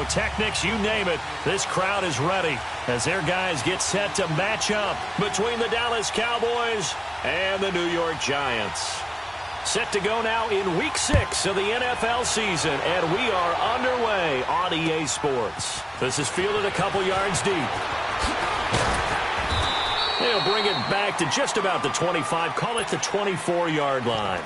pyrotechnics, you name it. This crowd is ready as their guys get set to match up between the Dallas Cowboys and the New York Giants. Set to go now in Week 6 of the NFL season, and we are underway on EA Sports. This is fielded a couple yards deep. They'll bring it back to just about the 25, call it the 24-yard line.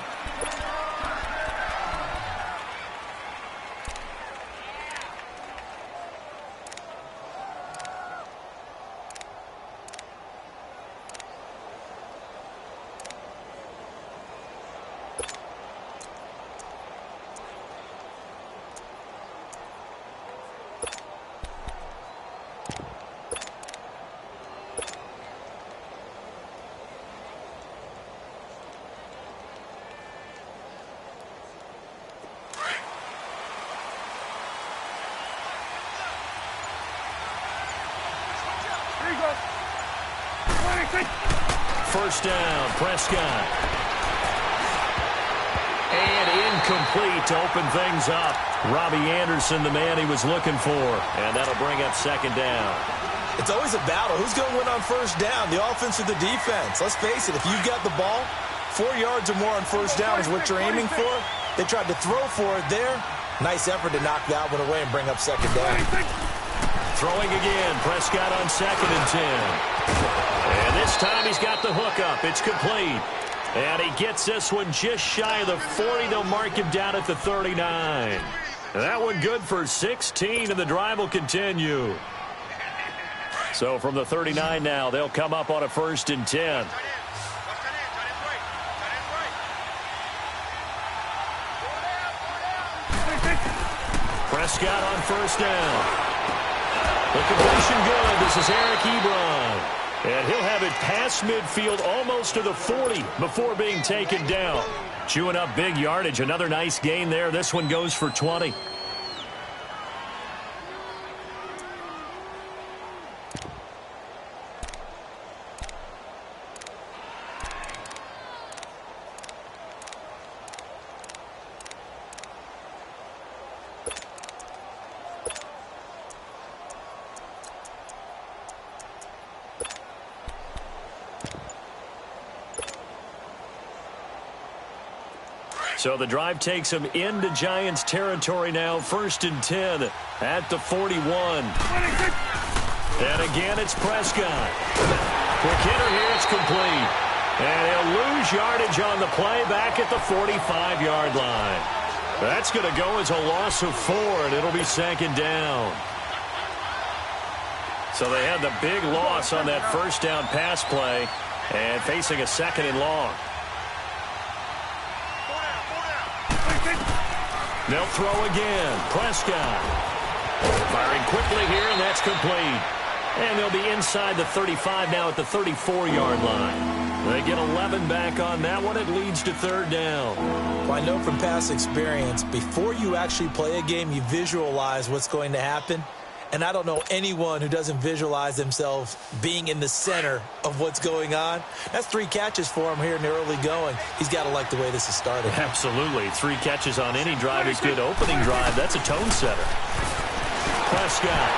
First down, Prescott. And incomplete to open things up. Robbie Anderson, the man he was looking for. And that'll bring up second down. It's always a battle. Who's going to win on first down, the offense or the defense? Let's face it, if you've got the ball, 4 yards or more on first down is what you're aiming for. They tried to throw for it there. Nice effort to knock that one away and bring up second down. Throwing again, Prescott on 2nd and 10. And this time he's got the hook up. It's complete. And he gets this one just shy of the 40. They'll mark him down at the 39. That one good for 16, and the drive will continue. So from the 39 now, they'll come up on a 1st and 10. Prescott on 1st down. The completion good. This is Eric Ebron. And he'll have it past midfield almost to the 40 before being taken down. Chewing up big yardage. Another nice gain there. This one goes for 20. So the drive takes him into Giants territory now. 1st and 10 at the 41. And again, it's Prescott. Quick hitter here. It's complete. And he'll lose yardage on the play back at the 45-yard line. That's going to go as a loss of 4, and it'll be 2nd down. So they had the big loss on that 1st down pass play and facing a 2nd and long. They'll throw again. Prescott. Firing quickly here, and that's complete. And they'll be inside the 35 now at the 34-yard line. They get 11 back on that one. It leads to 3rd down. Well, I know from past experience, before you actually play a game, you visualize what's going to happen. And I don't know anyone who doesn't visualize themselves being in the center of what's going on. That's 3 catches for him here in the early going. He's got to like the way this is started. Absolutely. 3 catches on any drive is good. Opening drive, that's a tone setter. Prescott.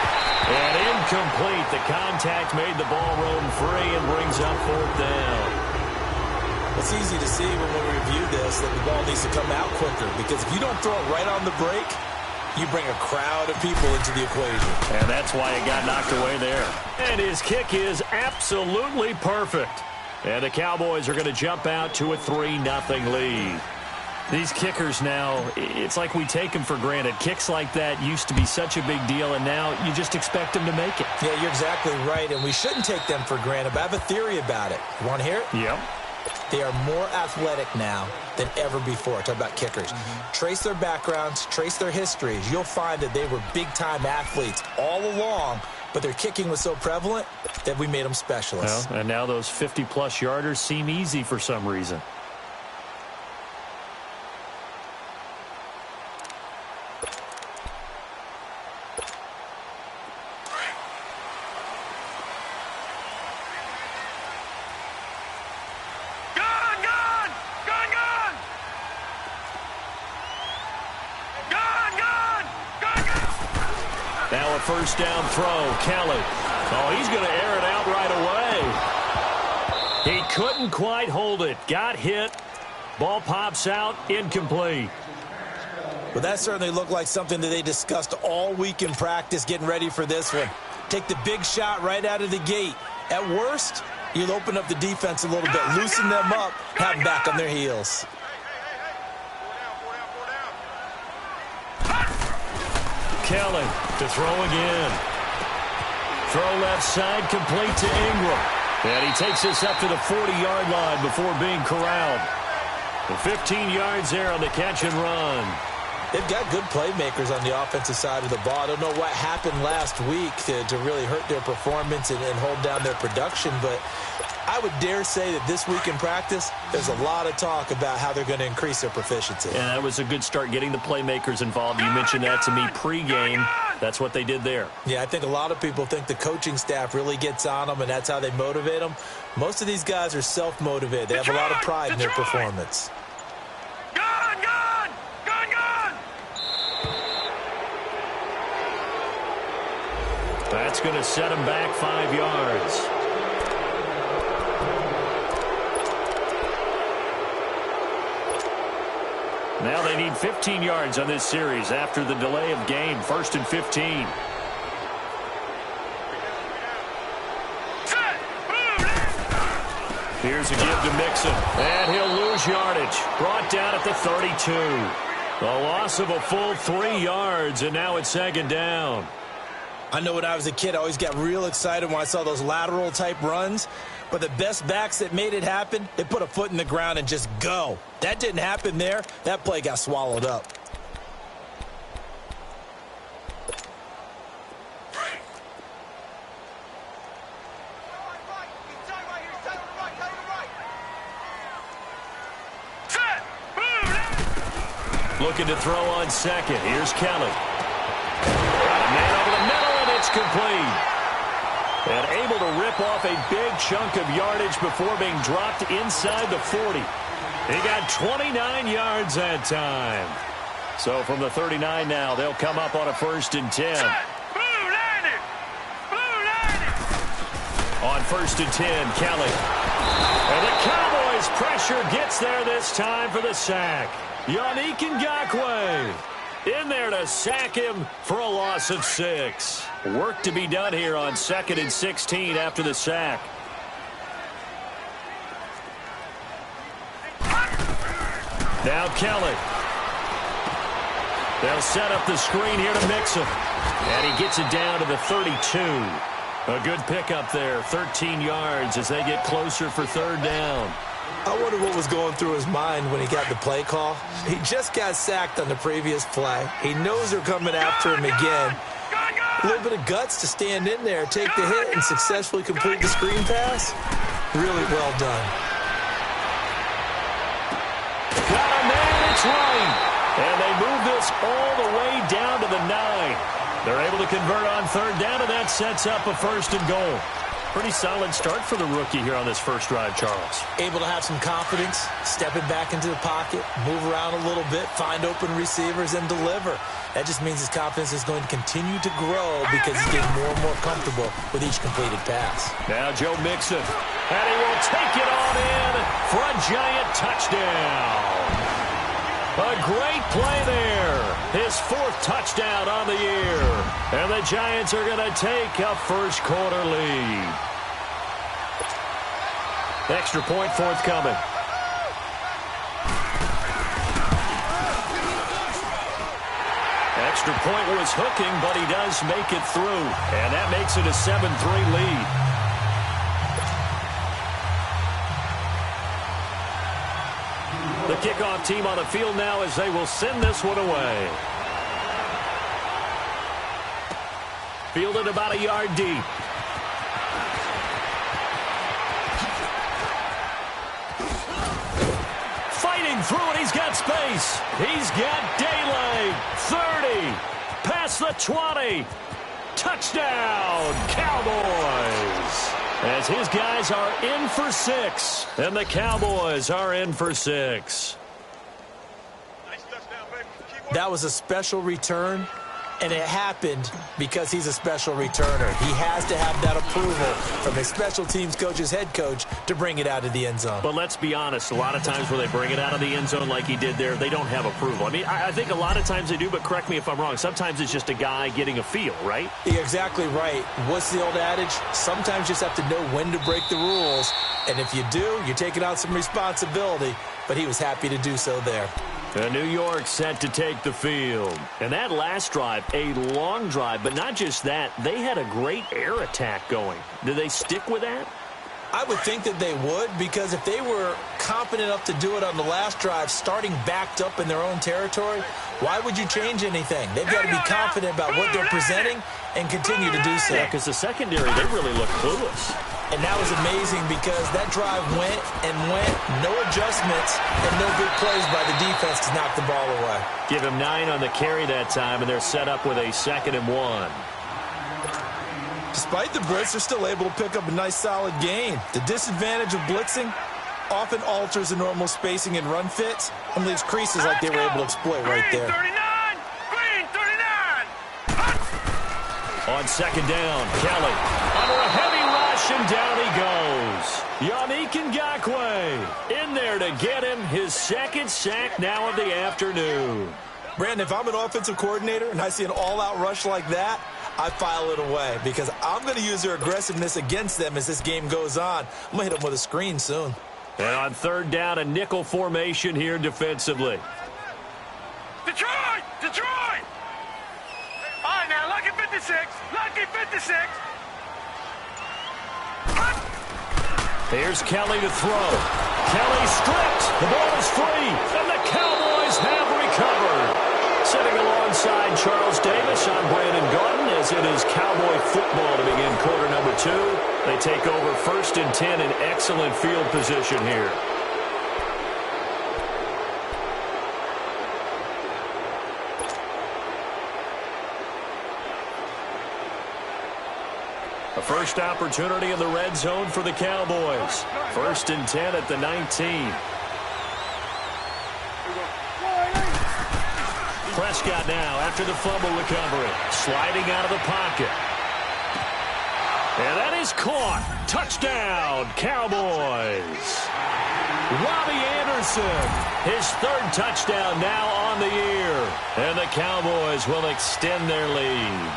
And incomplete. The contact made the ball roam free and brings up 4th down. It's easy to see when we review this that the ball needs to come out quicker, because if you don't throw it right on the break, you bring a crowd of people into the equation. And that's why it got knocked away there. And his kick is absolutely perfect. And the Cowboys are going to jump out to a 3-0 lead. These kickers now, it's like we take them for granted. Kicks like that used to be such a big deal, and now you just expect them to make it. Yeah, you're exactly right, and we shouldn't take them for granted, but I have a theory about it. You want to hear it? Yep. They are more athletic now than ever before. Talk about kickers. Trace their backgrounds, trace their histories. You'll find that they were big-time athletes all along, but their kicking was so prevalent that we made them specialists. Well, and now those 50-plus yarders seem easy for some reason. Now a first down throw. Kelly. Oh, he's going to air it out right away. He couldn't quite hold it. Got hit. Ball pops out. Incomplete. Well, that certainly looked like something that they discussed all week in practice getting ready for this one. Take the big shot right out of the gate. At worst, you'll open up the defense a little bit, loosen them up, have them back on their heels. Kelly to throw again. Throw left side, complete to Ingram. And he takes this up to the 40-yard line before being corralled. The 15 yards there on the catch and run. They've got good playmakers on the offensive side of the ball. I don't know what happened last week to really hurt their performance and hold down their production, but I would dare say that this week in practice, there's a lot of talk about how they're going to increase their proficiency. And that was a good start, getting the playmakers involved. You mentioned that to me pregame. That's what they did there. Yeah, I think a lot of people think the coaching staff really gets on them, and that's how they motivate them. Most of these guys are self-motivated. They have a lot of pride in their performance. That's going to set him back 5 yards. Now they need 15 yards on this series after the delay of game. 1st and 15. Here's a give to Mixon. And he'll lose yardage. Brought down at the 32. A loss of a full 3 yards, and now it's 2nd down. I know when I was a kid, I always got real excited when I saw those lateral-type runs. But the best backs that made it happen, they put a foot in the ground and just go. That didn't happen there. That play got swallowed up. Looking to throw on second. Here's Kelly. Got a man over the middle, and it's complete. And able to rip off a big chunk of yardage before being dropped inside the 40. He got 29 yards that time. So from the 39 now, they'll come up on a 1st and 10. On 1st and 10, Kelly. And the Cowboys' pressure gets there this time for the sack. Yannick Ngakoue in there to sack him for a loss of 6. Work to be done here on 2nd and 16 after the sack. Now Kelly. They'll set up the screen here to Mixon. And he gets it down to the 32. A good pickup there, 13 yards as they get closer for 3rd down. I wonder what was going through his mind when he got the play call. He just got sacked on the previous play. He knows they're coming after him again. A little bit of guts to stand in there, take the hit, and successfully complete the screen pass. Really well done. Got a man, it's right. And they move this all the way down to the 9. They're able to convert on 3rd down, and that sets up a 1st and goal. Pretty solid start for the rookie here on this first drive, Charles. Able to have some confidence, stepping back into the pocket, move around a little bit, find open receivers, and deliver. That just means his confidence is going to continue to grow because he's getting more and more comfortable with each completed pass. Now Joe Mixon, and he will take it on in for a giant touchdown. A great play there. His 4th touchdown on the year. And the Giants are going to take a first-quarter lead. Extra point forthcoming. Extra point was hooking, but he does make it through. And that makes it a 7-3 lead. The kickoff team on the field now as they will send this one away. Fielded about a yard deep. Fighting through it, he's got space. He's got daylight. 30. Past the 20. Touchdown, Cowboys. As his guys are in for 6, and the Cowboys are in for 6. That was a special return, And it happened because he's a special returner. He has to have that approval from his special teams coach's head coach to bring it out of the end zone. But let's be honest, a lot of times when they bring it out of the end zone like he did there, they don't have approval. I mean, I think a lot of times they do, but correct me if I'm wrong. Sometimes it's just a guy getting a feel, right? You're exactly right. What's the old adage? Sometimes you just have to know when to break the rules. And if you do, you're taking out some responsibility. But he was happy to do so there. And New York set to take the field. And that last drive, a long drive, but not just that. They had a great air attack going. Do they stick with that? I would think that they would, because if they were confident enough to do it on the last drive, starting backed up in their own territory, why would you change anything? They've got to be confident about what they're presenting and continue to do so. Yeah, because the secondary, they really look clueless. And that was amazing because that drive went and went, no adjustments, and no big plays by the defense to knock the ball away. Give him 9 on the carry that time, and they're set up with a 2nd and 1. Despite the blitz, they're still able to pick up a nice, solid gain. The disadvantage of blitzing often alters the normal spacing and run fits and leaves creases like they were able to exploit right there. Green 39! On 2nd down, Kelly under a heavy rush, and down he goes. Yannick Ngakoue in there to get him his 2nd sack now of the afternoon. Brandon, if I'm an offensive coordinator and I see an all-out rush like that, I file it away because I'm going to use their aggressiveness against them as this game goes on. I'm going to hit them with a screen soon. And on 3rd down, a nickel formation here defensively. Detroit! Detroit! All right, now, lucky 56. Lucky 56. Here's Kelly to throw. Kelly stripped. The ball is free, and the Cowboys have recovered. Sitting alongside Charles Davis, I'm Brandon Gaudin, as it is Cowboy football to begin quarter number 2. They take over 1st and 10 in excellent field position here. A first opportunity in the red zone for the Cowboys. 1st and 10 at the 19. Prescott now after the fumble recovery. Sliding out of the pocket. And that is caught. Touchdown, Cowboys. Robbie Anderson, his 3rd touchdown now on the year. And the Cowboys will extend their lead.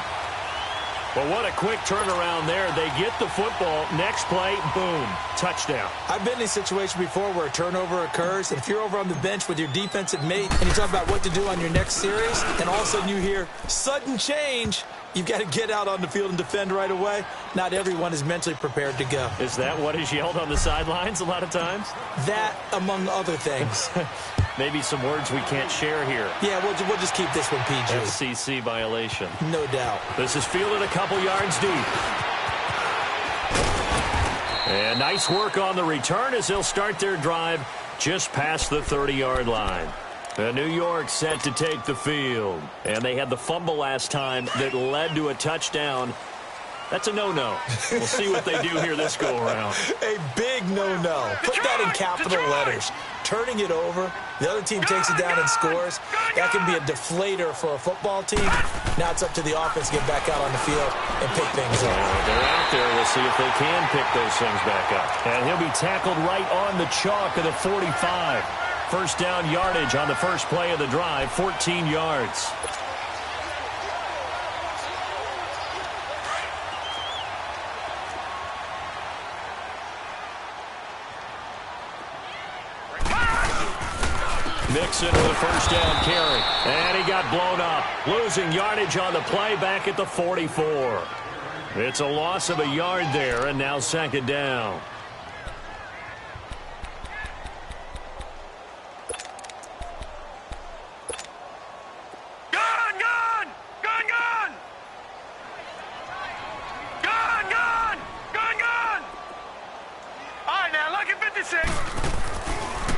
But what a quick turnaround there. They get the football. Next play, boom, touchdown. I've been in a situation before where a turnover occurs, and if you're over on the bench with your defensive mate and you talk about what to do on your next series, and all of a sudden you hear sudden change, you've got to get out on the field and defend right away. Not everyone is mentally prepared to go. Is that what is yelled on the sidelines a lot of times? That, among other things. Maybe some words we can't share here. Yeah, we'll just keep this one PG. FCC violation. No doubt. This is fielded a couple yards deep. And nice work on the return as they'll start their drive just past the 30-yard line. New York set to take the field. And they had the fumble last time that led to a touchdown. That's a no-no. We'll see what they do here this go-around. A big no-no. Put that in capital letters. Turning it over, the other team takes it down and scores. That can be a deflator for a football team. Now it's up to the offense to get back out on the field and pick things up. They're out there. We'll see if they can pick those things back up. And he'll be tackled right on the chalk of the 45. First down yardage on the first play of the drive, 14 yards. Mixon with a first down carry. And he got blown up. Losing yardage on the play back at the 44. It's a loss of a yard there, and now 2nd down.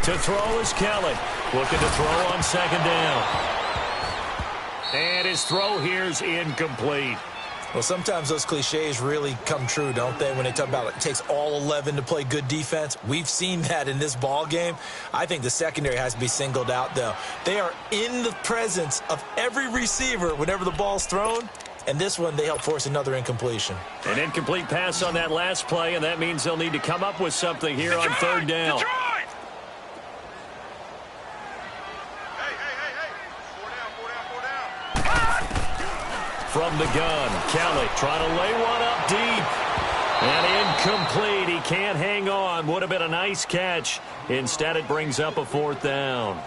To throw is Kelly. Looking to throw on 2nd down. And his throw here is incomplete. Well, sometimes those cliches really come true, don't they, when they talk about it takes all 11 to play good defense. We've seen that in this ball game. I think the secondary has to be singled out, though. They are in the presence of every receiver whenever the ball's thrown, and this one they help force another incompletion. An incomplete pass on that last play, and that means they'll need to come up with something here on third down. Detroit! From the gun, Kelly trying to lay one up deep. And incomplete. He can't hang on. Would have been a nice catch. Instead, it brings up a fourth down.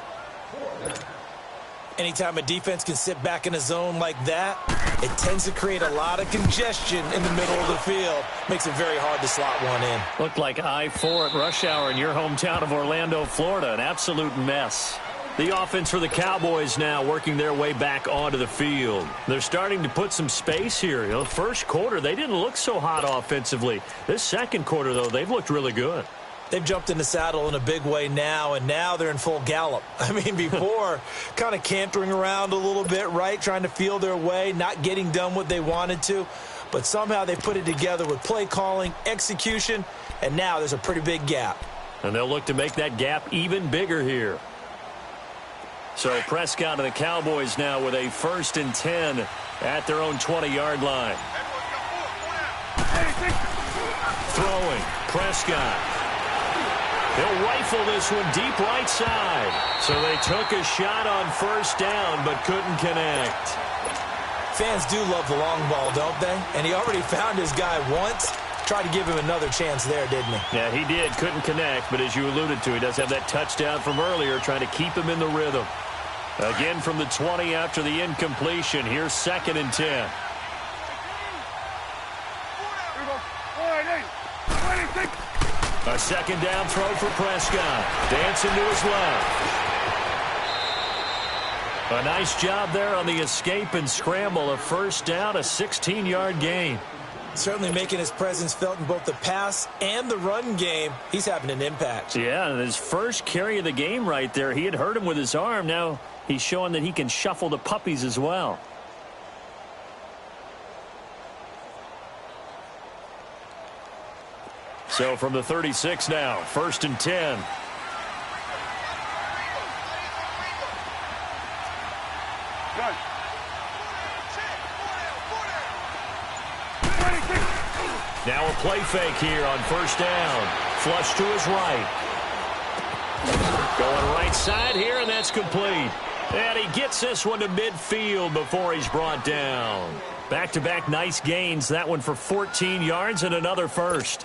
Anytime a defense can sit back in a zone like that, it tends to create a lot of congestion in the middle of the field. Makes it very hard to slot one in. Looked like I-4 at rush hour in your hometown of Orlando, Florida. An absolute mess. The offense for the Cowboys now working their way back onto the field. They're starting to put some space here. You know, first quarter, they didn't look so hot offensively. This second quarter, though, they've looked really good. They've jumped in the saddle in a big way now, and now they're in full gallop. I mean, before, kind of cantering around a little bit, right, trying to feel their way, not getting done what they wanted to. But somehow they put it together with play calling, execution, and now there's a pretty big gap. And they'll look to make that gap even bigger here. So Prescott and the Cowboys now with a 1st and 10 at their own 20-yard line. Throwing, Prescott. He'll rifle this one deep right side. So they took a shot on first down but couldn't connect. Fans do love the long ball, don't they? And he already found his guy once. Tried to give him another chance there, didn't he? Yeah, he did. Couldn't connect, but as you alluded to, he does have that touchdown from earlier, trying to keep him in the rhythm. Again from the 20 after the incompletion. Here's 2nd and 10. A second down throw for Prescott. Dancing to his left. A nice job there on the escape and scramble. A first down, a 16-yard gain. Certainly making his presence felt in both the pass and the run game. He's having an impact. Yeah, and his first carry of the game right there. He had hurt him with his arm. Now he's showing that he can shuffle the puppies as well. So from the 36 now, 1st and 10. Now a play fake here on first down. Flush to his right. Going right side here, and that's complete. And he gets this one to midfield before he's brought down. Back-to-back nice gains. That one for 14 yards and another first.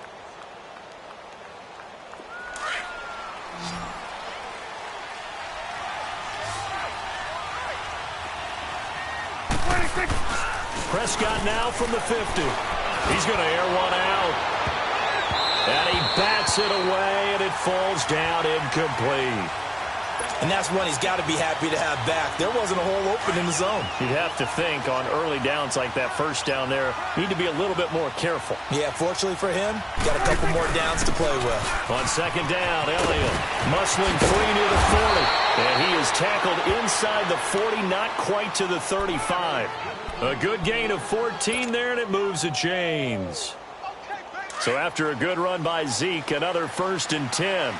Prescott now from the 50. He's going to air one out. And he bats it away, and it falls down incomplete. And that's one he's got to be happy to have back. There wasn't a hole open in the zone. You'd have to think on early downs like that first down there, need to be a little bit more careful. Yeah, fortunately for him, got a couple more downs to play with. On second down, Elliott muscling free near the 40. And he is tackled inside the 40, not quite to the 35. A good gain of 14 there, and it moves the chains. So after a good run by Zeke, another 1st and 10.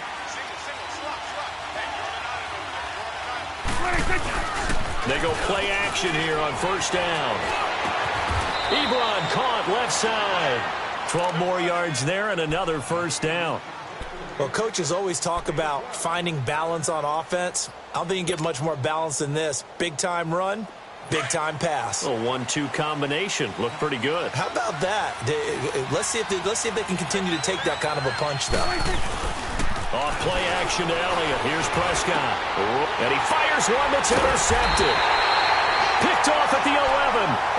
They go play action here on first down. Ebron caught left side. 12 more yards there and another first down. Well, coaches always talk about finding balance on offense. I don't think you can get much more balance than this. Big-time run, big-time pass. A 1-2 combination. Looked pretty good. How about that? Let's see if they can continue to take that kind of a punch, though. Off play action to Elliott. Here's Prescott. And he fires one that's intercepted. Picked off at the 11.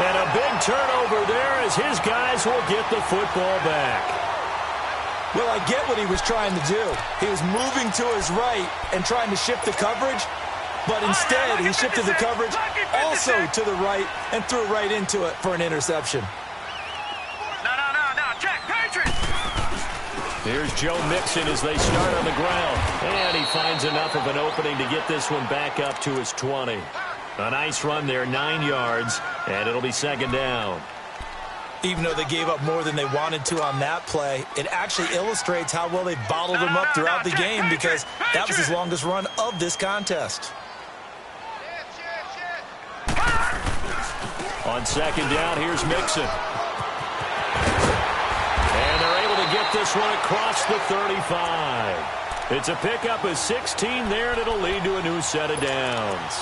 And a big turnover there as his guys will get the football back. Well, I get what he was trying to do. He was moving to his right and trying to shift the coverage. But instead, he shifted the coverage also to the right and threw right into it for an interception. Here's Joe Mixon as they start on the ground. And he finds enough of an opening to get this one back up to his 20. A nice run there, 9 yards, and it'll be second down. Even though they gave up more than they wanted to on that play, it actually illustrates how well they bottled them up throughout the game because that was his longest run of this contest. On second down, here's Mixon. And they're able to get this one across the 35. It's a pickup of 16 there, and it'll lead to a new set of downs.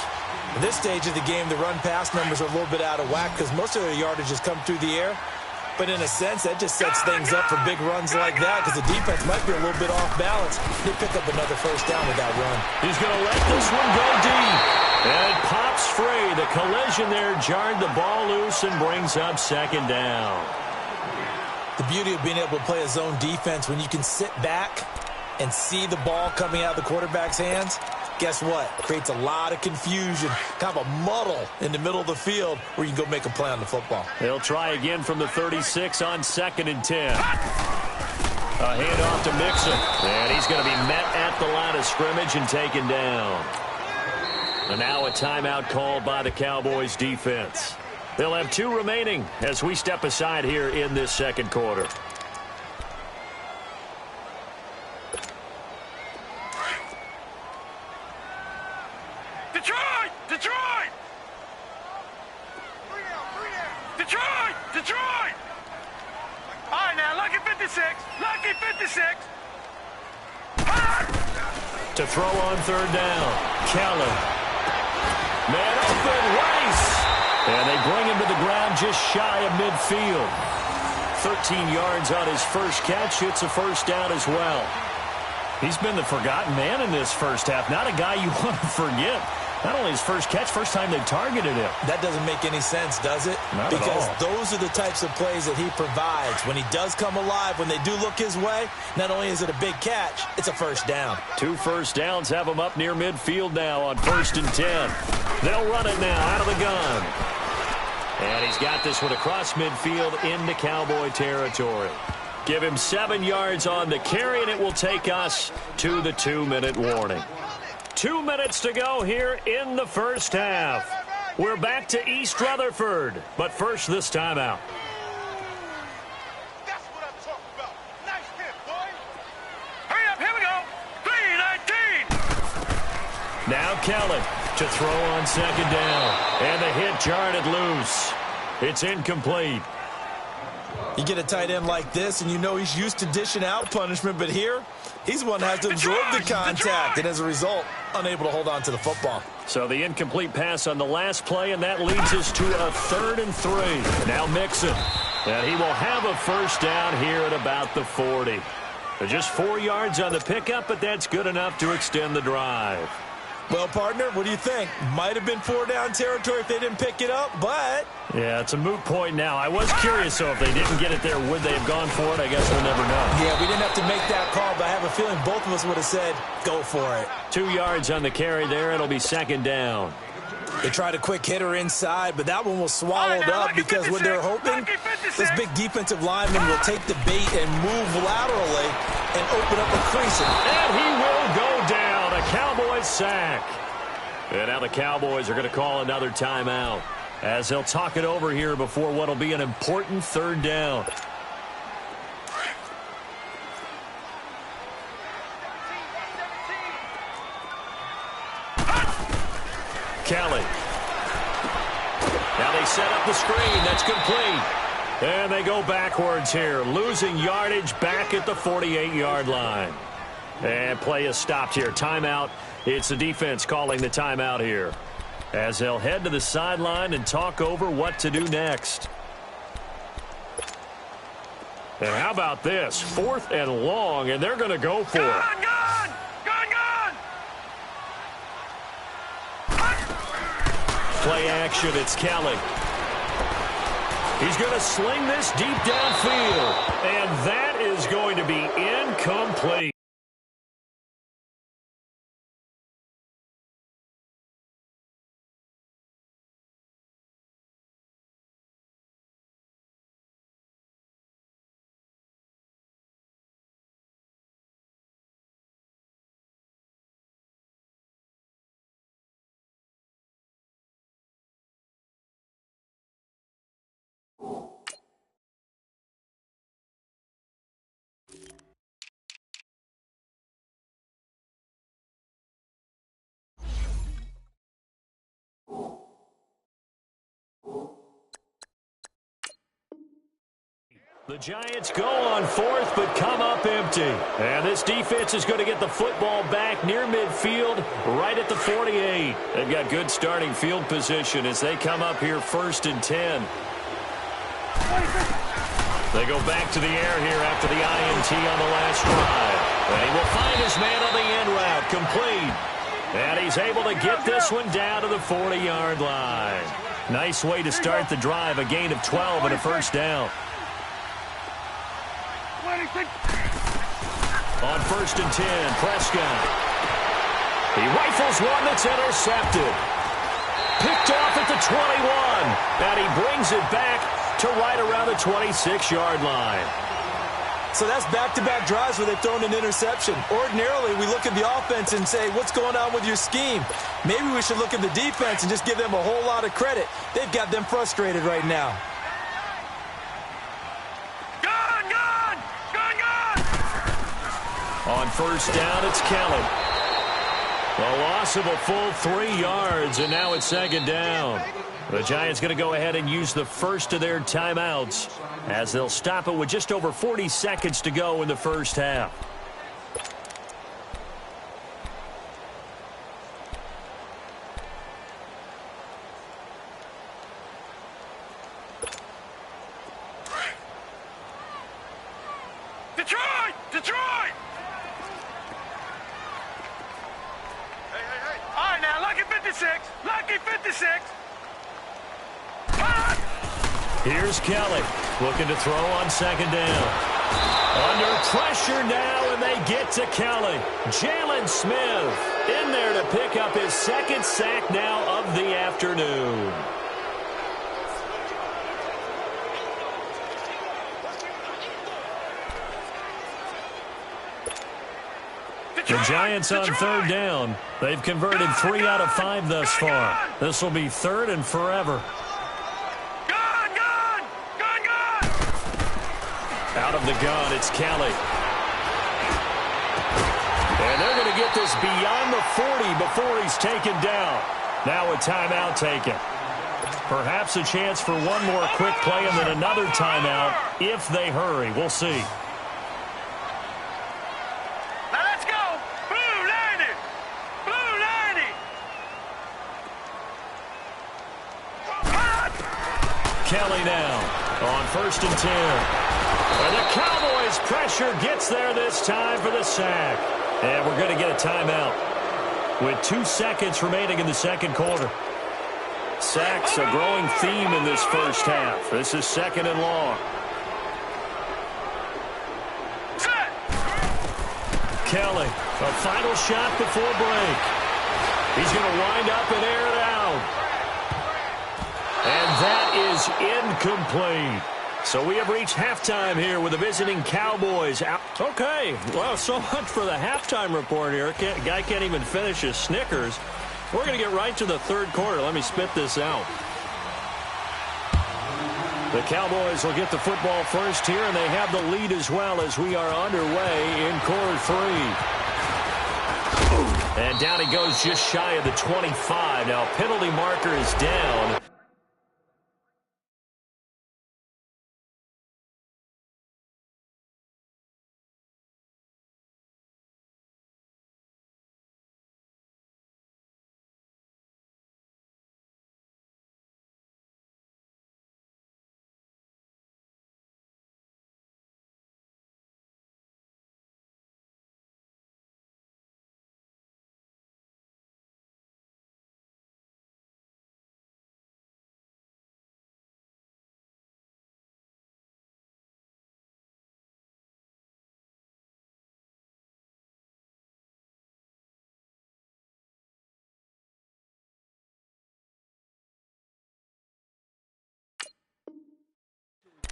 At this stage of the game, the run-pass numbers are a little bit out of whack because most of their yardage has come through the air. But in a sense, that just sets things up for big runs like that because the defense might be a little bit off balance. They pick up another first down with that run. He's going to let this one go deep. And it pops free. The collision there jarred the ball loose and brings up second down. The beauty of being able to play a zone defense when you can sit back and see the ball coming out of the quarterback's hands, guess what? Creates a lot of confusion, kind of a muddle in the middle of the field where you can go make a play on the football. They'll try again from the 36 on 2nd and 10. A handoff to Mixon. And he's going to be met at the line of scrimmage and taken down. And now a timeout called by the Cowboys defense. They'll have 2 remaining as we step aside here in this second quarter. Detroit! Detroit! Detroit! Detroit! All right, now, lucky 56. Lucky 56. To throw on third down, Kelly. Man open, Rice. And they bring him to the ground just shy of midfield. 13 yards on his first catch. It's a first down as well. He's been the forgotten man in this first half. Not a guy you want to forget. Not only his first catch, first time they targeted him. That doesn't make any sense, does it? Not because at all. Those are the types of plays that he provides. When he does come alive, when they do look his way, not only is it a big catch, it's a first down. 2 first downs have him up near midfield now on 1st and 10. They'll run it now out of the gun. And he's got this one across midfield into Cowboy territory. Give him 7 yards on the carry, and it will take us to the 2-minute warning. 2 minutes to go here in the first half. We're back to East Rutherford, but first this timeout. That's what I'm talking about. Nice hit, boy. Hurry up, here we go. 3-19. Now Kelly to throw on second down. And the hit jarred it loose. It's incomplete. You get a tight end like this, and you know he's used to dishing out punishment, but here, he's the one that has to absorb the contact, and as a result, unable to hold on to the football. So the incomplete pass on the last play, and that leads us to a 3rd and 3. Now Mixon. And he will have a first down here at about the 40. Just 4 yards on the pickup, but that's good enough to extend the drive. Well, partner, what do you think? Might have been 4-down territory if they didn't pick it up, but... Yeah, it's a moot point now. I was curious, so if they didn't get it there, would they have gone for it? I guess we'll never know. Yeah, we didn't have to make that call, but I have a feeling both of us would have said, go for it. 2 yards on the carry there. It'll be second down. They tried a quick hitter inside, but that one was swallowed up because what they're hoping, this big defensive lineman will take the bait and move laterally and open up a crease. And he will go down. A Cowboys sack. And now the Cowboys are going to call another timeout as they'll talk it over here before what will be an important 3rd down. Kelly. Now they set up the screen. That's complete. And they go backwards here, losing yardage back at the 48-yard line. And play is stopped here. Timeout. It's the defense calling the timeout here as they'll head to the sideline and talk over what to do next. And how about this? 4th and long, and they're going to go for it. Gone! Play action, it's Kelly. He's going to sling this deep downfield, and that is going to be incomplete. The Giants go on fourth, but come up empty. And this defense is going to get the football back near midfield, right at the 48. They've got good starting field position as they come up here 1st and 10. They go back to the air here after the INT on the last drive. And he will find his man on the end route, complete. And he's able to get this one down to the 40-yard line. Nice way to start the drive, a gain of 12 and a first down. On 1st and 10, Prescott. He rifles one that's intercepted. Picked off at the 21. And he brings it back to right around the 26-yard line. So that's back-to-back drives where they've thrown an interception. Ordinarily, we look at the offense and say, what's going on with your scheme? Maybe we should look at the defense and just give them a whole lot of credit. They've got them frustrated right now. On 1st down, it's Kelly. A loss of a full 3 yards, and now it's 2nd down. The Giants going to go ahead and use the first of their timeouts as they'll stop it with just over 40 seconds to go in the first half. Detroit! Detroit! Hey. All right, now, lucky 56. Lucky 56. Here's Kelly looking to throw on 2nd down. Under pressure now, and they get to Kelly. Jalen Smith in there to pick up his 2nd sack now of the afternoon. The Giants on 3rd down. They've converted 3 out of 5 thus far. This will be 3rd and forever. Out of the gun, it's Kelly. And they're going to get this beyond the 40 before he's taken down. Now a timeout taken. Perhaps a chance for one more quick play and then another timeout if they hurry. We'll see. Now let's go. Blue 90. Blue 90. Kelly now on 1st and 10. And the Cowboys' pressure gets there this time for the sack. And we're going to get a timeout with 2 seconds remaining in the 2nd quarter. Sacks a growing theme in this first half. This is 2nd and long. Kelly, a final shot before break. He's going to wind up and air it out. And that is incomplete. So we have reached halftime here with the visiting Cowboys out. Okay, well, so much for the halftime report here. Guy can't even finish his Snickers. We're going to get right to the 3rd quarter. Let me spit this out. The Cowboys will get the football first here, and they have the lead as well as we are underway in quarter 3. And down he goes just shy of the 25. Now, penalty marker is down.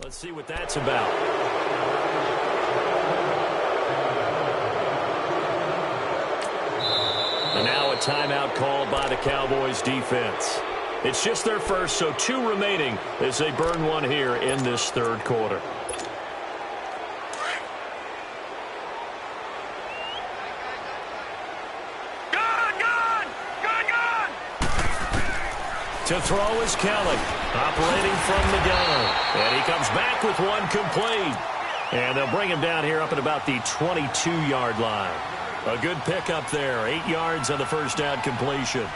Let's see what that's about. And now a timeout called by the Cowboys defense. It's just their first, so 2 remaining as they burn one here in this 3rd quarter. To throw is Kelly, operating from the gun. And he comes back with one complete. And they'll bring him down here up at about the 22-yard line. A good pickup there, 8 yards on the first down completion.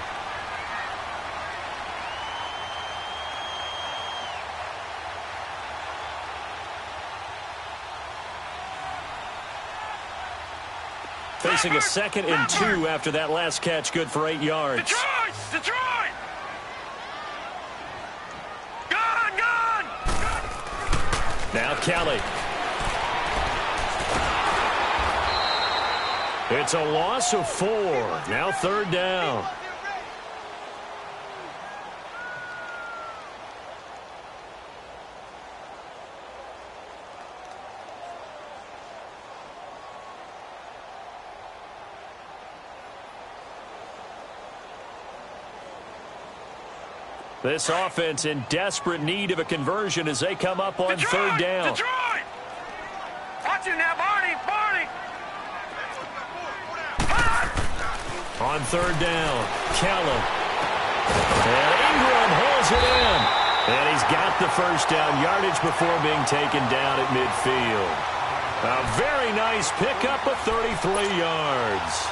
Facing a 2nd and 2 after that last catch, good for 8 yards. Detroit! Detroit! Gun! Now Kelly. It's a loss of 4. Now 3rd down. This offense in desperate need of a conversion as they come up on Detroit! 3rd down. Detroit! Watch it now, Barney! On 3rd down, Kelly. And Ingram holds it in. And he's got the first down yardage before being taken down at midfield. A very nice pickup of 33 yards.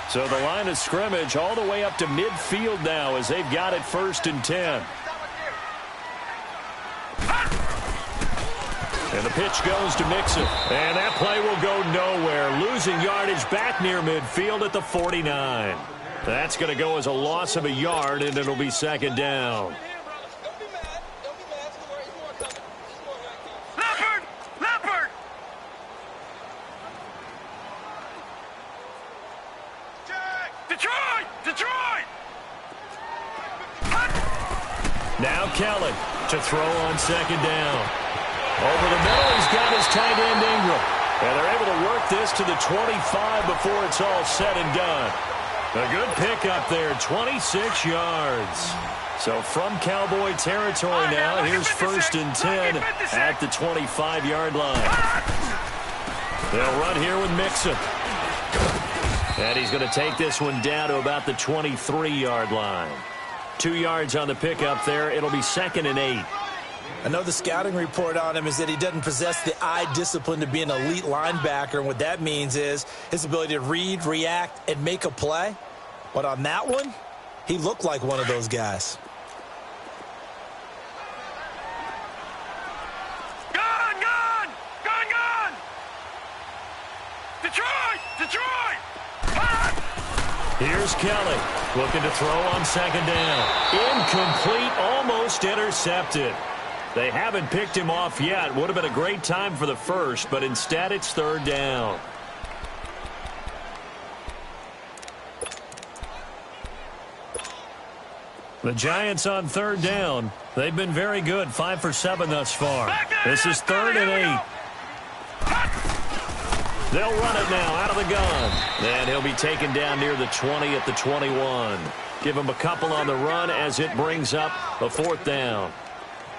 So the line of scrimmage all the way up to midfield now as they've got it 1st and 10. And the pitch goes to Mixon. And that play will go nowhere. Losing yardage back near midfield at the 49. That's going to go as a loss of a yard, and it'll be 2nd down. Now Kelly to throw on 2nd down. Over the middle, he's got his tight end Ingram. And they're able to work this to the 25 before it's all said and done. A good pickup there, 26 yards. So from Cowboy territory now, here's 1st and 10 at the 25-yard line. They'll run here with Mixon. And he's going to take this one down to about the 23-yard line. 2 yards on the pickup there. It'll be 2nd and 8. I know the scouting report on him is that he doesn't possess the eye discipline to be an elite linebacker. And what that means is his ability to read, react, and make a play. But on that one, he looked like one of those guys. Gun! Detroit! Here's Kelly looking to throw on 2nd down. Incomplete, almost intercepted. They haven't picked him off yet. Would have been a great time for the first, but instead it's 3rd down. The Giants on 3rd down. They've been very good, 5 for 7 thus far. This is 3rd and 8. They'll run it now out of the gun. And he'll be taken down near the 20 at the 21. Give him a couple on the run as it brings up a 4th down.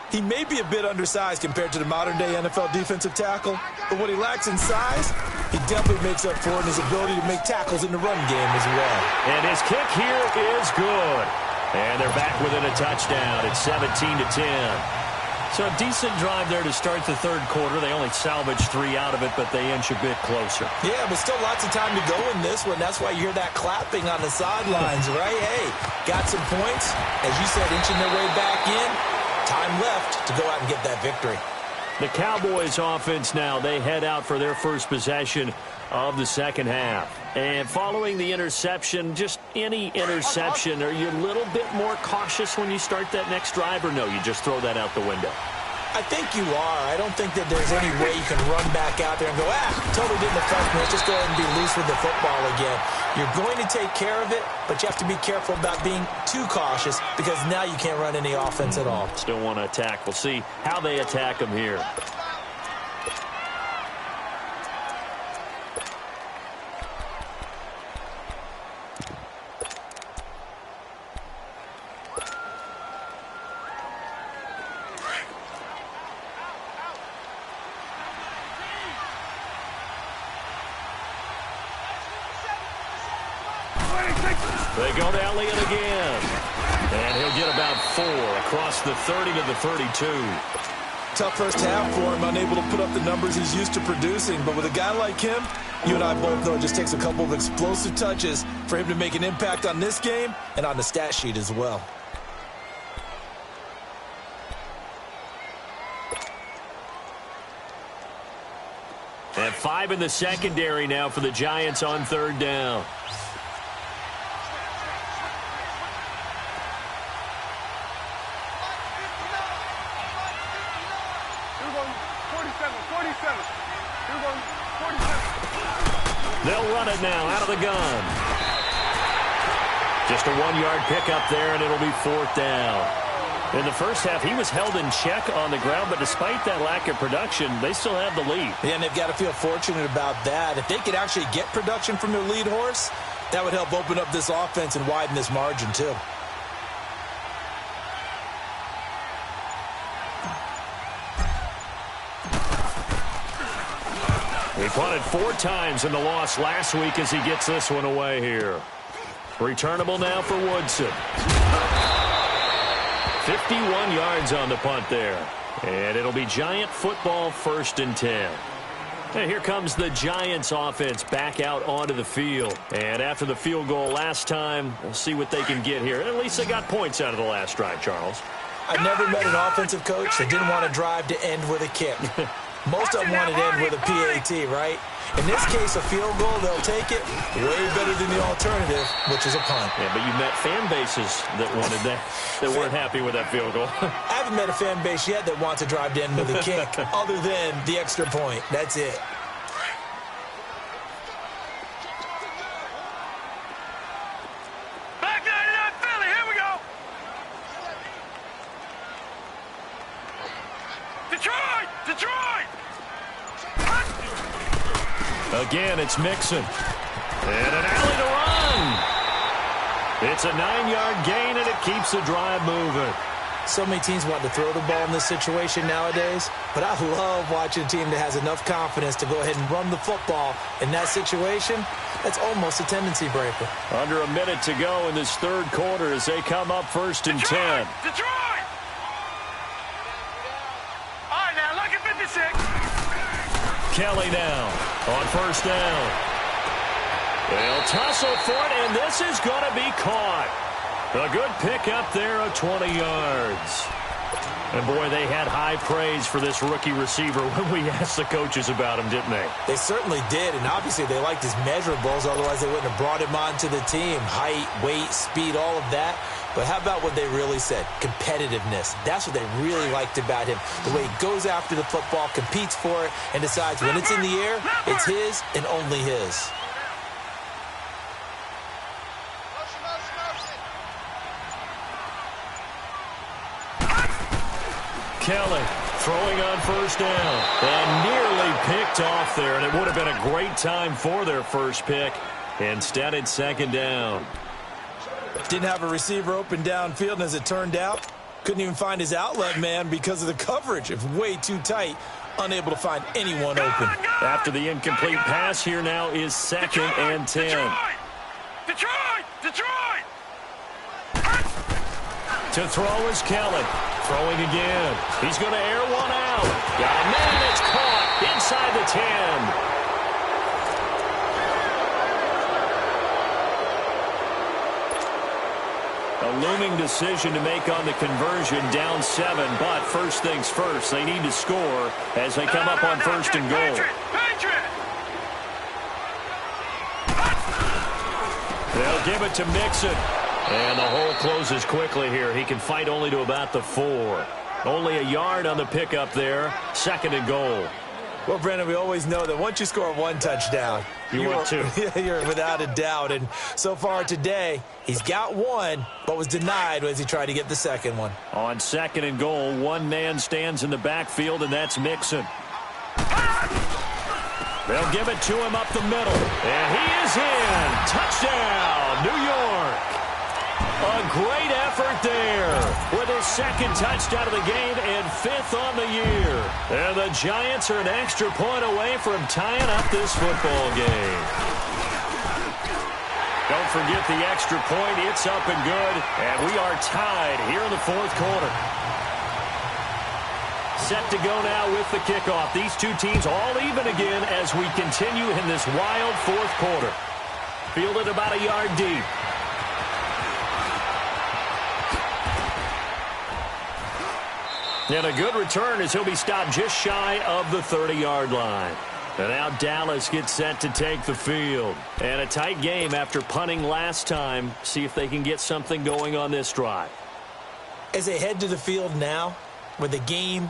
He may be a bit undersized compared to the modern-day NFL defensive tackle, but what he lacks in size, he definitely makes up for it in his ability to make tackles in the run game as well. And his kick here is good. And they're back within a touchdown. It's 17-10. So a decent drive there to start the 3rd quarter. They only salvaged 3 out of it, but they inch a bit closer. Yeah, but still lots of time to go in this one. That's why you hear that clapping on the sidelines, right? Hey, got some points. As you said, inching their way back in. Time left to go out and get that victory. The Cowboys offense now, they head out for their first possession of the 2nd half. And following the interception, just any interception, are you a little bit more cautious when you start that next drive, or no, you just throw that out the window? I think you are. I don't think that there's any way you can run back out there and go, totally didn't affect me. Let's just go ahead and be loose with the football again. You're going to take care of it, but you have to be careful about being too cautious because now you can't run any offense at all. Still want to attack. We'll see how they attack them here. They go to Elliott again. And he'll get about 4 across the 30 to the 32. Tough first half for him, unable to put up the numbers he's used to producing. But with a guy like him, you and I both know it just takes a couple of explosive touches for him to make an impact on this game and on the stat sheet as well. And 5 in the secondary now for the Giants on 3rd down. They'll run it now out of the gun. Just a 1-yard pickup there, and it'll be 4th down. In the first half, he was held in check on the ground, but despite that lack of production, they still have the lead. Yeah, and they've got to feel fortunate about that. If they could actually get production from their lead horse, that would help open up this offense and widen this margin too. He punted 4 times in the loss last week as he gets this one away here. Returnable now for Woodson. 51 yards on the punt there. And it'll be Giant football, 1st and 10. And here comes the Giants offense back out onto the field. And after the field goal last time, we'll see what they can get here. At least they got points out of the last drive, Charles. I've never met an offensive coach that didn't want to drive to end with a kick. Most of them want to end with a PAT, right? In this case, a field goal, they'll take it way better than the alternative, which is a punt. Yeah, but you met fan bases that wanted that weren't happy with that field goal. I haven't met a fan base yet that wants to drive to end with a kick other than the extra point. That's it. Back 99 Philly, here we go. Detroit! Detroit! Again, it's Mixon. And an alley to run. It's a 9-yard gain, and it keeps the drive moving. So many teams want to throw the ball in this situation nowadays, but I love watching a team that has enough confidence to go ahead and run the football. In that situation, that's almost a tendency breaker. Under a minute to go in this 3rd quarter as they come up 1st and 10. Detroit! All right, now look at 56. Kelly now on 1st down. They'll tussle for it, and this is going to be caught. A good pickup there of 20 yards. And, boy, they had high praise for this rookie receiver when we asked the coaches about him, didn't they? They certainly did, and obviously they liked his measurables. Otherwise, they wouldn't have brought him onto the team. Height, weight, speed, all of that. But how about what they really said? Competitiveness. That's what they really liked about him. The way he goes after the football, competes for it, and decides when it's in the air, it's his and only his. Kelly throwing on 1st down. And nearly picked off there, and it would have been a great time for their first pick. Instead, it's 2nd down. Didn't have a receiver open downfield, and as it turned out, couldn't even find his outlet man because of the coverage. It's way too tight, unable to find anyone open. After the incomplete pass, here now is 2nd and 10. Detroit! Detroit! To throw is Kelly. Throwing again. He's going to air one out. Got a man. It's caught inside the 10. A looming decision to make on the conversion, down 7. But first things first, they need to score as they come up on 1st and goal. They'll give it to Mixon. And the hole closes quickly here. He can fight only to about the 4. Only a yard on the pickup there. 2nd and goal. Well, Brandon, we always know that once you score 1 touchdown, you're 2. You're without a doubt. And so far today, he's got 1, but was denied as he tried to get the 2nd one. On 2nd and goal, 1 man stands in the backfield, and that's Mixon. They'll give it to him up the middle. And he is in. Touchdown, New York. A great effort there with his 2nd touchdown of the game and 5th on the year. And the Giants are an extra point away from tying up this football game. Don't forget the extra point. It's up and good, and we are tied here in the fourth quarter. Set to go now with the kickoff. These two teams all even again as we continue in this wild fourth quarter. Fielded about a yard deep. And a good return as he'll be stopped just shy of the 30-yard line. And now Dallas gets set to take the field. And a tight game after punting last time. See if they can get something going on this drive. As they head to the field now, with the game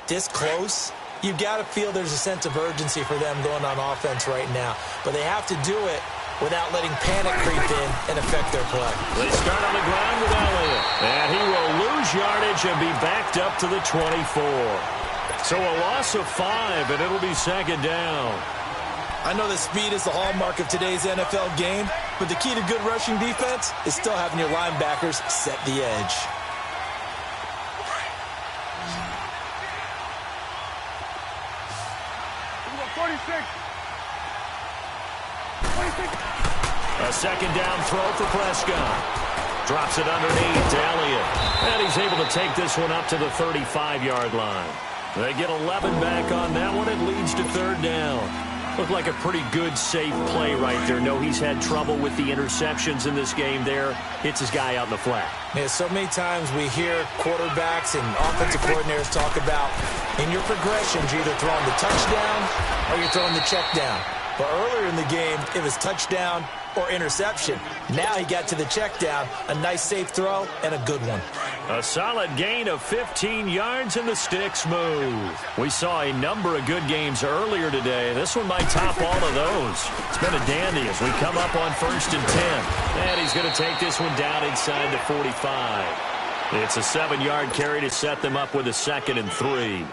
this close, you've got to feel there's a sense of urgency for them going on offense right now. But they have to do it without letting panic creep in and affect their play. They start on the ground with Elliott. And he will lose yardage and be backed up to the 24. So a loss of 5, and it'll be second down. I know that speed is the hallmark of today's NFL game, but the key to good rushing defense is still having your linebackers set the edge. A second down throw for Prescott. Drops it underneath to Elliott. And he's able to take this one up to the 35-yard line. They get 11 back on that one. It leads to third down. Looked like a pretty good, safe play right there. No, he's had trouble with the interceptions in this game there. Hits his guy out in the flat. Yeah, so many times we hear quarterbacks and offensive coordinators talk about in your progressions, you're either throwing the touchdown or you're throwing the check down. But earlier in the game, it was touchdown or interception. Now he got to the check down, a nice safe throw, and a good one. A solid gain of 15 yards, and the sticks move. We saw a number of good games earlier today. This one might top all of those. It's been a dandy as we come up on 1st and 10. And he's going to take this one down inside the 45. It's a 7-yard carry to set them up with a 2nd and 3.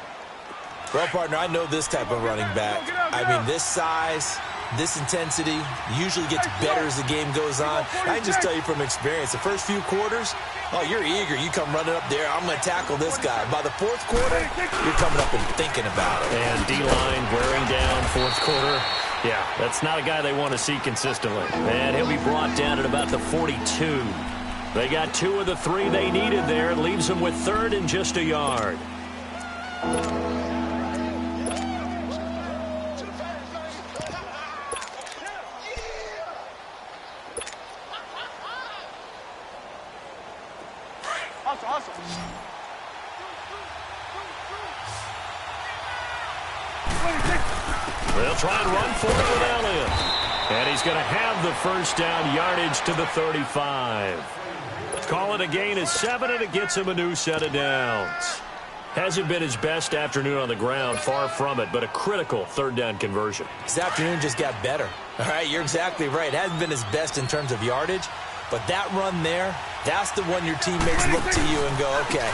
Well, partner, I know this type of running back. I mean, this size, this intensity usually gets better as the game goes on. I can just tell you from experience, the first few quarters, oh, you're eager. You come running up there. I'm going to tackle this guy. By the fourth quarter, you're coming up and thinking about it. And D-line wearing down fourth quarter. Yeah, that's not a guy they want to see consistently. And he'll be brought down at about the 42. They got 2 of the 3 they needed there. It leaves them with 3rd and just a yard. They'll try and run for it with Elliott. And he's going to have the first down yardage to the 35. Call it a gain of 7, and it gets him a new set of downs. Hasn't been his best afternoon on the ground, far from it, but a critical 3rd down conversion. His afternoon just got better. All right, you're exactly right. It hasn't been his best in terms of yardage, but that run there, that's the one your teammates look to you and go, okay,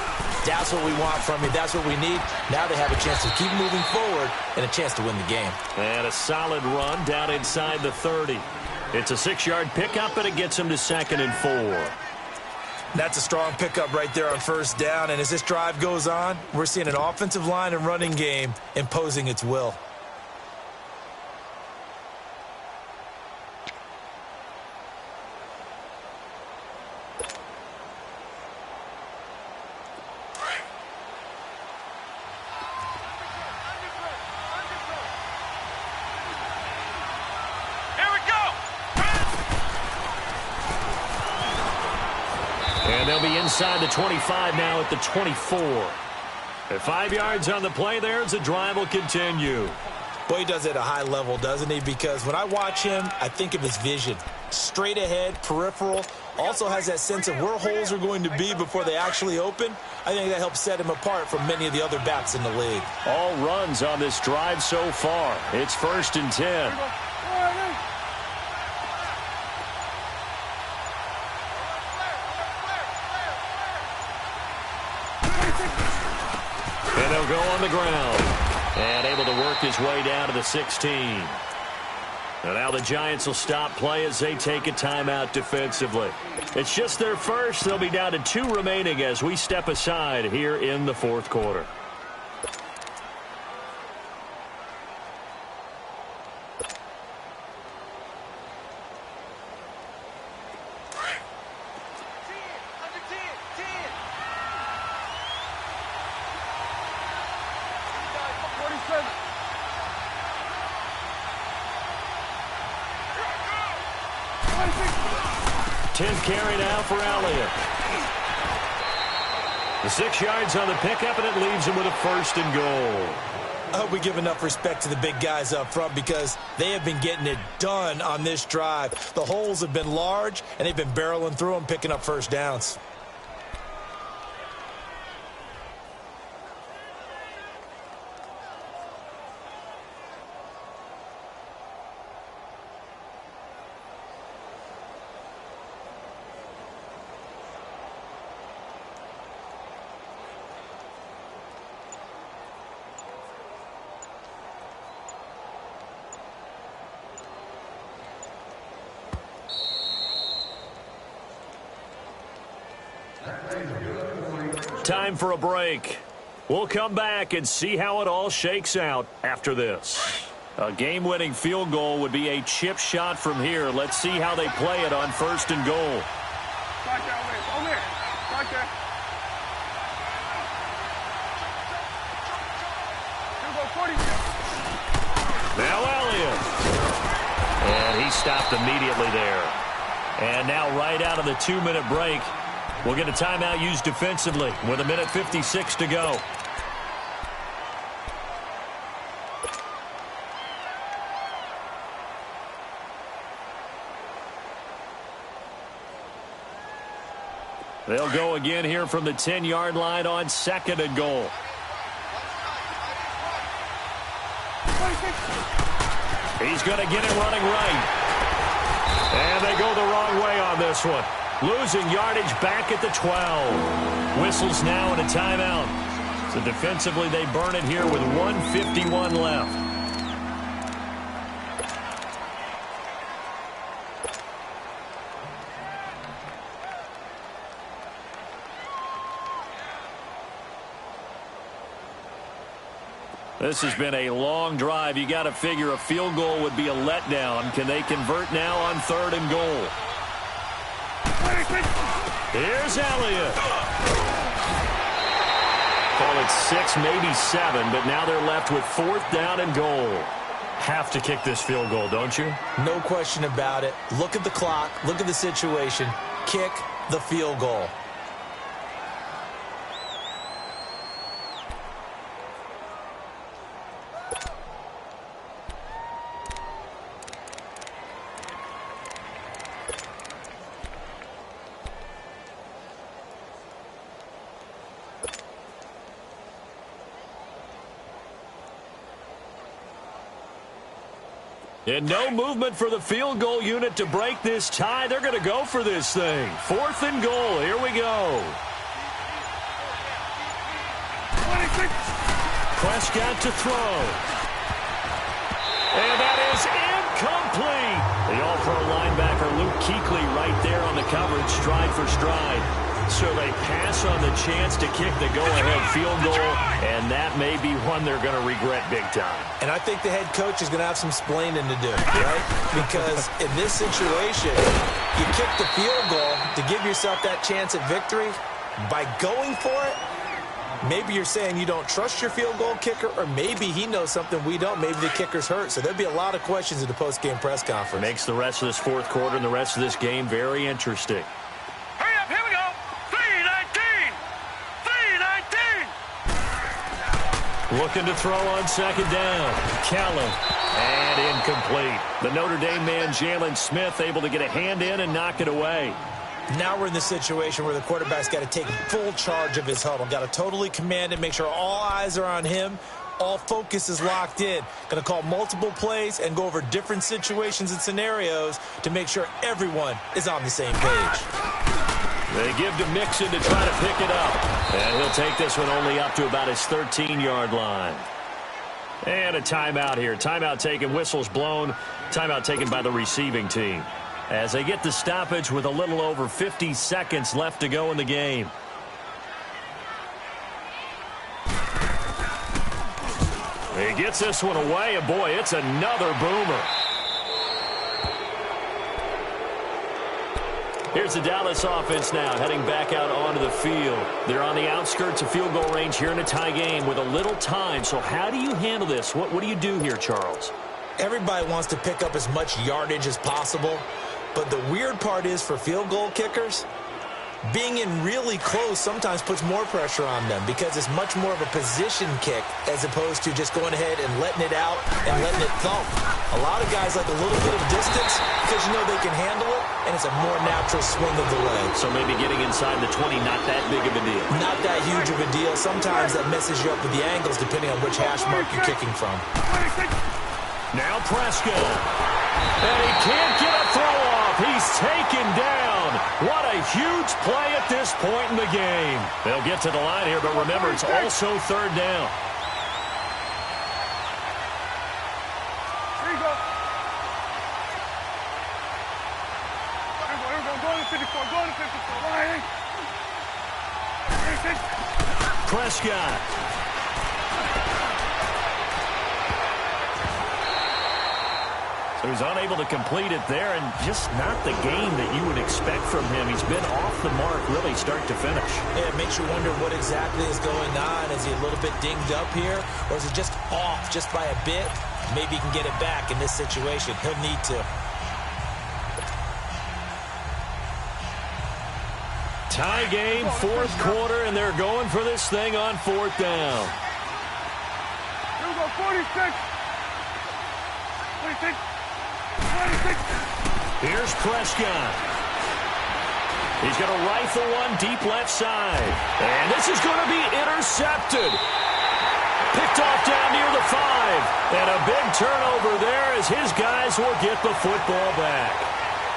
that's what we want from you. That's what we need. Now they have a chance to keep moving forward and a chance to win the game. And a solid run down inside the 30. It's a 6-yard pickup, and it gets him to 2nd and 4. That's a strong pickup right there on 1st down. And as this drive goes on, we're seeing an offensive line and running game imposing its will. Inside the 25 now at the 24. At 5 yards on the play there as the drive will continue. Boy, he does it at a high level, doesn't he? Because when I watch him, I think of his vision. Straight ahead, peripheral. Also has that sense of where holes are going to be before they actually open. I think that helps set him apart from many of the other backs in the league. All runs on this drive so far. It's 1st and 10. And they'll go on the ground. And able to work his way down to the 16. And now the Giants will stop play as they take a timeout defensively. It's just their first. They'll be down to 2 remaining as we step aside here in the fourth quarter. 10th carry now for Elliott. The 6 yards on the pickup, and it leaves him with a 1st and goal. I hope we give enough respect to the big guys up front because they have been getting it done on this drive. The holes have been large, and they've been barreling through them, picking up 1st downs. Time for a break. We'll come back and see how it all shakes out after this. A game-winning field goal would be a chip shot from here. Let's see how they play it on 1st and goal. Now Elliott. And he stopped immediately there. And now right out of the 2-minute break, we'll get a timeout used defensively with 1:56 to go. They'll go again here from the 10-yard line on 2nd and goal. He's going to get it running right. And they go the wrong way on this one. Losing yardage back at the 12. Whistles now and a timeout. So defensively they burn it here with 1:51 left. This has been a long drive. You got to figure a field goal would be a letdown. Can they convert now on 3rd and goal? Here's Elliott. Call it 6, maybe 7, but now they're left with 4th down and goal. Have to kick this field goal, don't you? No question about it. Look at the clock. Look at the situation. Kick the field goal. And no movement for the field goal unit to break this tie. They're going to go for this thing. 4th and goal. Here we go. Prescott to throw. And that is incomplete. The all-pro linebacker Luke Kuechly right there on the coverage, stride for stride. So they pass on the chance to kick the go-ahead field goal, and that may be one they're going to regret big time. And I think the head coach is going to have some splaining to do, right? Because in this situation, you kick the field goal to give yourself that chance at victory. By going for it, maybe you're saying you don't trust your field goal kicker, or maybe he knows something we don't. Maybe the kicker's hurt. So there'll be a lot of questions at the post-game press conference. Makes the rest of this 4th quarter and the rest of this game very interesting. Hurry up, here we go. 3-19. 3-19. Looking to throw on 2nd down. Kellen. And incomplete. The Notre Dame man, Jalen Smith, able to get a hand in and knock it away. Now we're in the situation where the quarterback's got to take full charge of his huddle. Got to totally command it, make sure all eyes are on him. All focus is locked in. Going to call multiple plays and go over different situations and scenarios to make sure everyone is on the same page. They give to Mixon to try to pick it up. And he'll take this one only up to about his 13-yard line. And a timeout here. Timeout taken, whistles blown. Timeout taken by the receiving team. As they get the stoppage with a little over 50 seconds left to go in the game. He gets this one away, and boy, it's another boomer. Here's the Dallas offense now, heading back out onto the field. They're on the outskirts of field goal range here in a tie game with a little time. So how do you handle this? What do you do here, Charles? Everybody wants to pick up as much yardage as possible. But the weird part is for field goal kickers, being in really close sometimes puts more pressure on them because it's much more of a position kick as opposed to just going ahead and letting it out and letting it thump. A lot of guys like a little bit of distance because you know they can handle it, and it's a more natural swing of the leg. So maybe getting inside the 20, not that big of a deal. Not that huge of a deal. Sometimes that messes you up with the angles depending on which hash mark you're kicking from. Now Prescott. And he can't get a throw off. He's taken down. What a huge play at this point in the game. They'll get to the line here, but remember, it's also third down. Here you go. Here we go. Go to 54. Go to 54. Line. Prescott. So he's unable to complete it there, and just not the game that you would expect from him. He's been off the mark really start to finish. Yeah, it makes you wonder what exactly is going on. Is he a little bit dinged up here, or is it just off just by a bit? Maybe he can get it back in this situation. He'll need to. Tie game, fourth quarter, and they're going for this thing on fourth down. Here we go, 46. 46. 26. Here's Prescott. He's going to rifle one deep left side. And this is going to be intercepted. Picked off down near the 5. And a big turnover there as his guys will get the football back.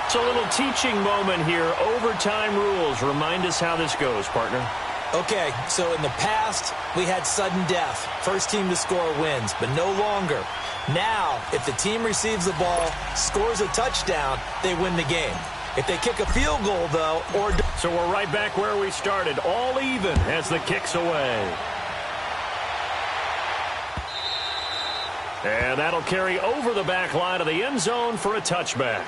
It's a little teaching moment here. Overtime rules. Remind us how this goes, partner. Okay, so in the past, we had sudden death. First team to score wins, but no longer. Now, if the team receives the ball, scores a touchdown, they win the game. If they kick a field goal, though, or... So we're right back where we started, all even as the kick's away. And that'll carry over the back line of the end zone for a touchback.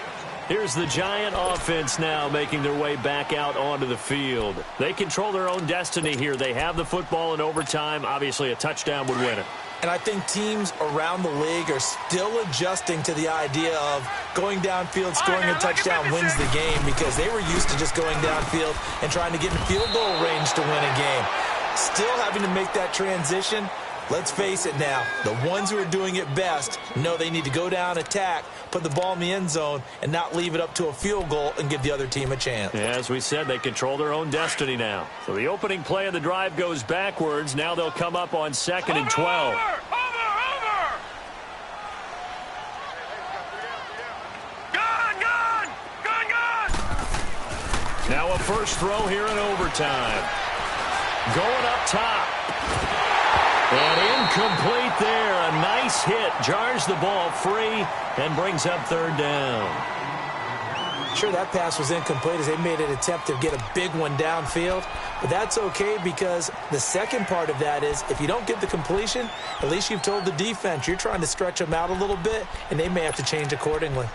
Here's the Giant offense now making their way back out onto the field. They control their own destiny here. They have the football in overtime. Obviously, a touchdown would win it. And I think teams around the league are still adjusting to the idea of going downfield, scoring a touchdown wins the game because they were used to just going downfield and trying to get in field goal range to win a game. Still having to make that transition. Let's face it now, the ones who are doing it best know they need to go down, attack, put the ball in the end zone, and not leave it up to a field goal and give the other team a chance. Yeah, as we said, they control their own destiny now. So the opening play of the drive goes backwards. Now they'll come up on 2nd and 12. Over! Gone! Now a first throw here in overtime. Going up top. And incomplete there. A nice hit. Jars the ball free and brings up third down. Sure, that pass was incomplete as they made an attempt to get a big one downfield. But that's okay because the second part of that is if you don't get the completion, at least you've told the defense you're trying to stretch them out a little bit, and they may have to change accordingly.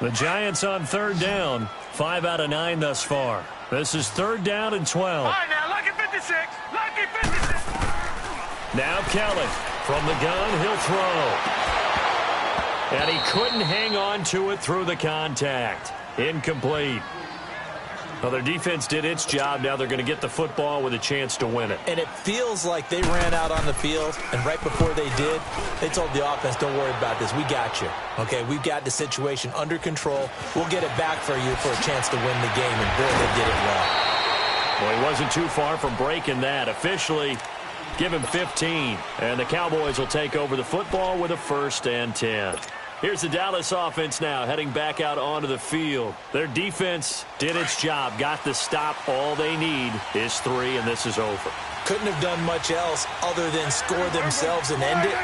The Giants on third down. 5 out of 9 thus far. This is third down and 12. All right, now, lucky 56. Lucky 56. Now Kelly from the gun. He'll throw. And he couldn't hang on to it through the contact. Incomplete. Well, their defense did its job. Now they're going to get the football with a chance to win it. And it feels like they ran out on the field, and right before they did, they told the offense, don't worry about this. We got you. Okay, we've got the situation under control. We'll get it back for you for a chance to win the game, and boy, they did it well. Well, he wasn't too far from breaking that. Officially, give him 15. And the Cowboys will take over the football with a 1st and 10. Here's the Dallas offense now heading back out onto the field. Their defense did its job, got the stop. All they need is 3, and this is over. Couldn't have done much else other than score themselves and end it.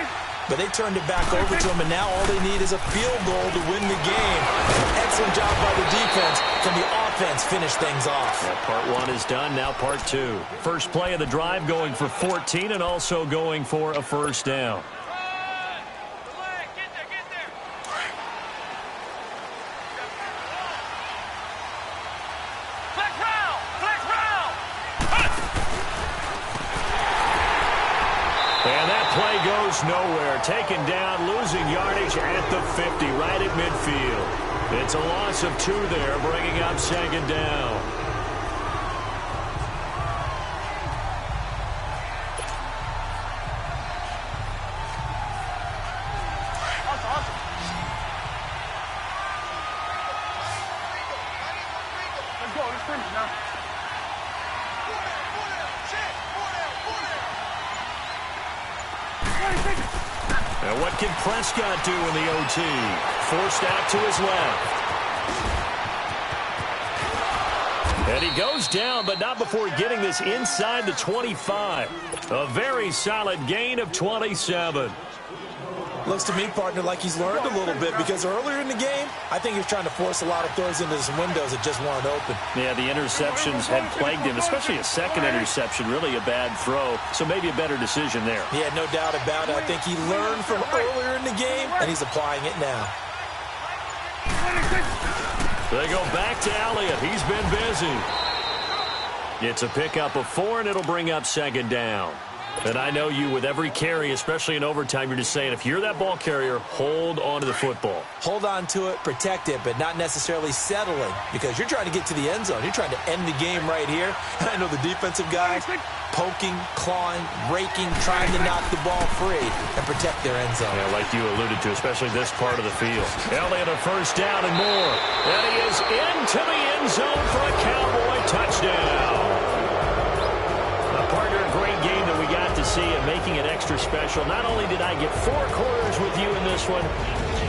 But they turned it back over to them, and now all they need is a field goal to win the game. Excellent job by the defense. Can the offense finish things off? Yeah, part 1 is done, now part 2. First play of the drive going for 14 and also going for a 1st down. goes nowhere. Taken down, losing yardage at the 50, right at midfield. It's a loss of 2 there, bringing up second down. And what can Prescott do in the OT? Forced out to his left. And he goes down, but not before getting this inside the 25. A very solid gain of 27. Looks to me, partner, like he's learned a little bit, because earlier in the game, I think he was trying to force a lot of throws into some windows that just weren't open. Yeah, the interceptions had plagued him, especially a second interception, really a bad throw, so maybe a better decision there. Yeah, no doubt about it. I think he learned from earlier in the game, and he's applying it now. They go back to Elliott. He's been busy. It's a pickup of 4, and it'll bring up second down. And I know you, with every carry, especially in overtime, you're just saying, if you're that ball carrier, hold on to the football. Hold on to it, protect it, but not necessarily settling, because you're trying to get to the end zone. You're trying to end the game right here. I know the defensive guys poking, clawing, raking, trying to knock the ball free and protect their end zone. Yeah, like you alluded to, especially this part of the field. Elliott a first down and more. And he is into the end zone for a Cowboy touchdown. Partner, a great game that we got to see, and making it extra special. Not only did I get 4 quarters with you in this one,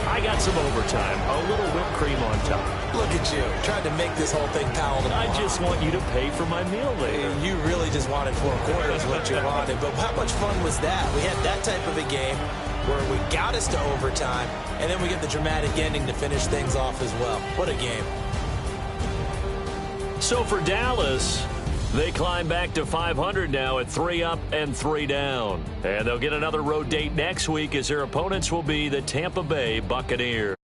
I got some overtime, a little whipped cream on top. Look at you, trying to make this whole thing palatable. I just want you to pay for my meal later. You really just wanted 4 quarters, what you wanted. But how much fun was that? We had that type of a game where we got us to overtime, and then we get the dramatic ending to finish things off as well. What a game. So for Dallas, they climb back to 500 now at 3 up and 3 down. And they'll get another road date next week, as their opponents will be the Tampa Bay Buccaneers.